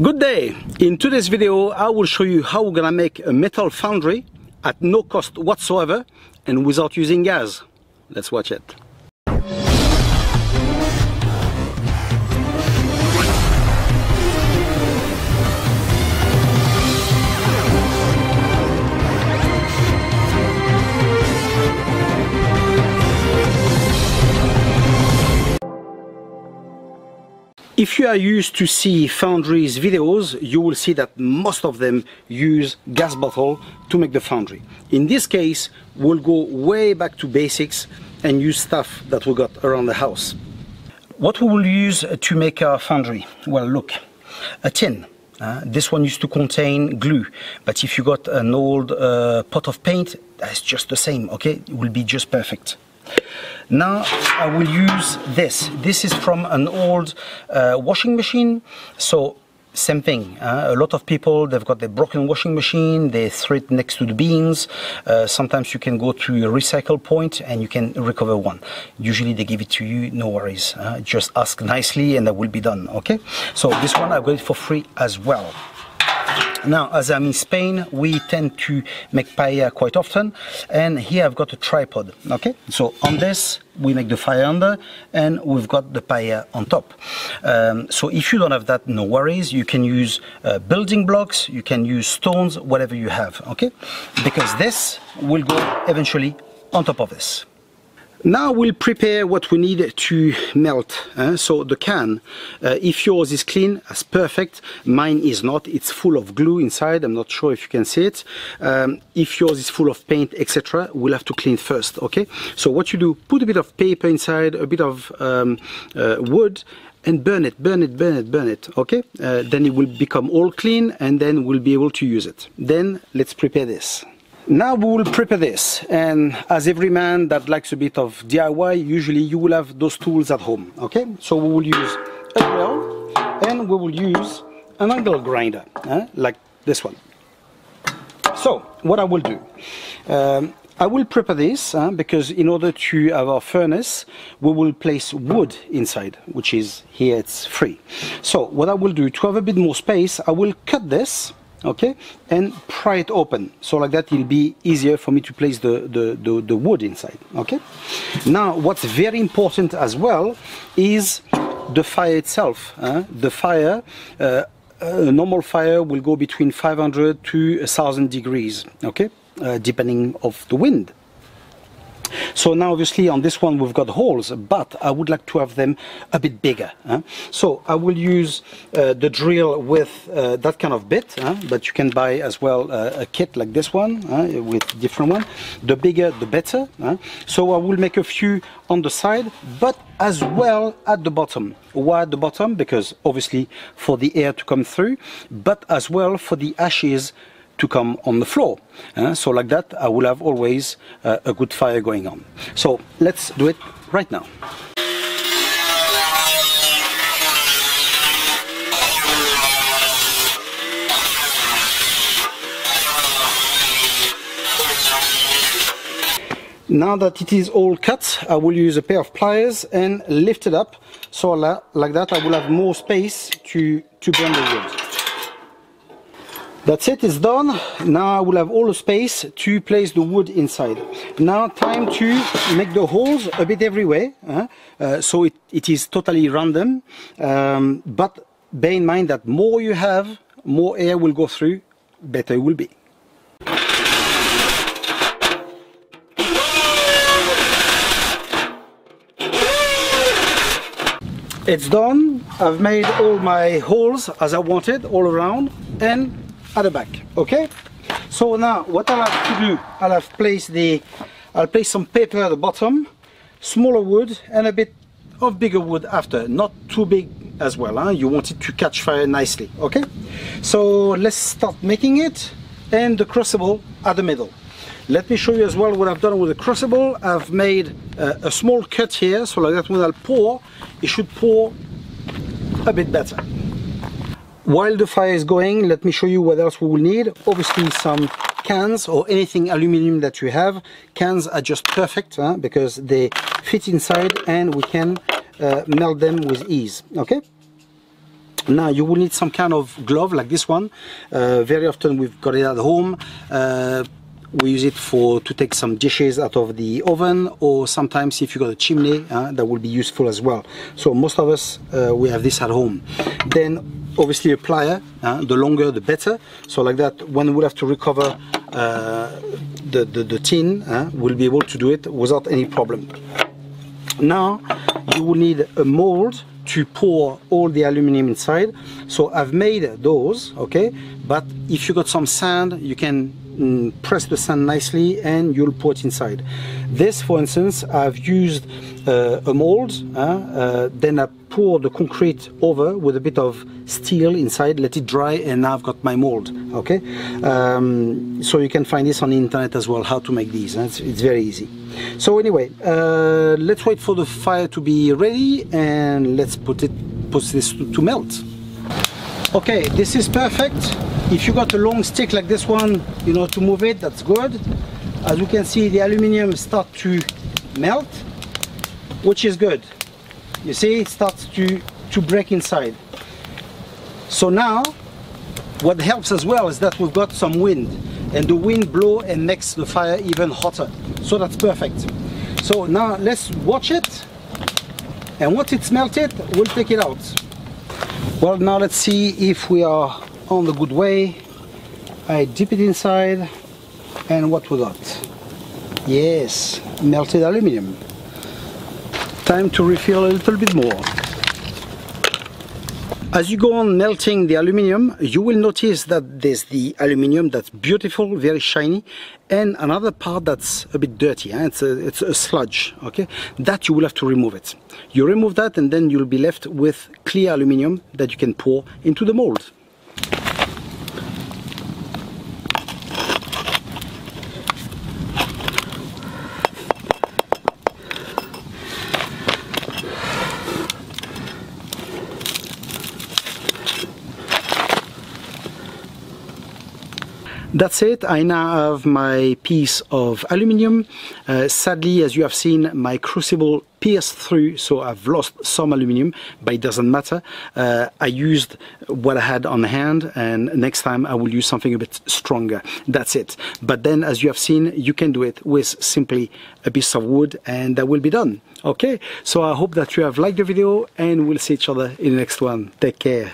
Good day! In today's video I will show you how we're gonna make a metal foundry at no cost whatsoever and without using gas. Let's watch it. If you are used to see foundries videos, you will see that most of them use gas bottle to make the foundry. In this case, we'll go way back to basics and use stuff that we got around the house. What we will use to make our foundry? Well, look, a tin. This one used to contain glue, but if you got an old pot of paint, that's just the same, okay? It will be just perfect. Now I will use this. This is from an old washing machine. So same thing. A lot of people, they've got their broken washing machine. They throw it next to the bins. Sometimes you can go to a recycle point and you can recover one. Usually they give it to you, no worries. Just ask nicely and that will be done. Okay. So this one I got it for free as well. Now, as I'm in Spain, we tend to make paella quite often, and here I've got a tripod, okay? So on this, we make the fire under, and we've got the paella on top. So if you don't have that, no worries. You can use building blocks, you can use stones, whatever you have, okay? Because this will go eventually on top of this. Now we'll prepare what we need to melt. So the can, if yours is clean, that's perfect. Mine is not. It's full of glue inside. I'm not sure if you can see it. If yours is full of paint, etc., we'll have to clean first, okay? So what you do, put a bit of paper inside, a bit of wood, and burn it, okay? Then it will become all clean, and then we'll be able to use it. Then let's prepare this. Now we will prepare this, and as every man that likes a bit of DIY, usually you will have those tools at home, okay? So we will use a drill and we will use an angle grinder, like this one. So what I will do, I will prepare this because in order to have our furnace, we will place wood inside, which is here, it's free. So what I will do, to have a bit more space, I will cut this, okay, and pry it open, so like that it'll be easier for me to place the wood inside, okay? Now what's very important as well is the fire itself. The fire, a normal fire will go between 500 to 1000 degrees, okay, depending of the wind. So now obviously on this one we've got holes, but I would like to have them a bit bigger. So I will use the drill with that kind of bit, but you can buy as well a kit like this one with different one. The bigger the better. So I will make a few on the side, but as well at the bottom. Why at the bottom? Because obviously for the air to come through, but as well for the ashes to come on the floor. So like that I will have always a good fire going on. So let's do it right now. Now that it is all cut, I will use a pair of pliers and lift it up, so like that I will have more space to burn the wood. That's it, it's done. Now I will have all the space to place the wood inside. Now time to make the holes a bit everywhere, so it is totally random, but bear in mind that more you have, more air will go through, better it will be. It's done. I've made all my holes as I wanted, all around and at the back, okay? So now what I'll have to do, I'll place some paper at the bottom, smaller wood and a bit of bigger wood after, not too big as well, you want it to catch fire nicely, okay? So let's start making it, and the crucible at the middle. Let me show you as well what I've done with the crucible. I've made a small cut here, so like that when I'll pour, it should pour a bit better. While the fire is going, let me show you what else we will need. Obviously some cans or anything aluminum that you have. Cans are just perfect because they fit inside and we can melt them with ease, okay? Now you will need some kind of glove like this one. Very often we've got it at home. We use it to take some dishes out of the oven, or sometimes if you got a chimney, that will be useful as well. So most of us, we have this at home. Then obviously a plier, the longer the better. So like that, when we'll have to recover the tin, we'll be able to do it without any problem. Now you will need a mold to pour all the aluminium inside. So I've made those, okay, but if you got some sand, you can press the sand nicely and you'll pour it inside. This, for instance, I've used a mold, then I pour the concrete over with a bit of steel inside, let it dry, and now I've got my mold. Okay, so you can find this on the internet as well, how to make these. It's very easy. So anyway, let's wait for the fire to be ready and let's put this to melt. Okay, this is perfect. If you got a long stick like this one, you know, to move it, that's good. As you can see, the aluminium starts to melt, which is good. You see, it starts to break inside. So now, what helps as well is that we've got some wind, and the wind blows and makes the fire even hotter. So that's perfect. So now let's watch it, and once it's melted, we'll take it out. Well, now let's see if we are on the good way. I dip it inside, and what we got? Yes, melted aluminium. Time to refill a little bit more. As you go on melting the aluminium, you will notice that there's the aluminium that's beautiful, very shiny, and another part that's a bit dirty. It's a sludge. Okay, that you will have to remove it. You remove that, and then you'll be left with clear aluminium that you can pour into the mold. That's it. I now have my piece of aluminium. Sadly, as you have seen, my crucible pierced through, so I've lost some aluminium, but it doesn't matter. I used what I had on hand, and next time I will use something a bit stronger. That's it. But then, as you have seen, you can do it with simply a piece of wood, and that will be done. Okay, so I hope that you have liked the video, and we'll see each other in the next one. Take care.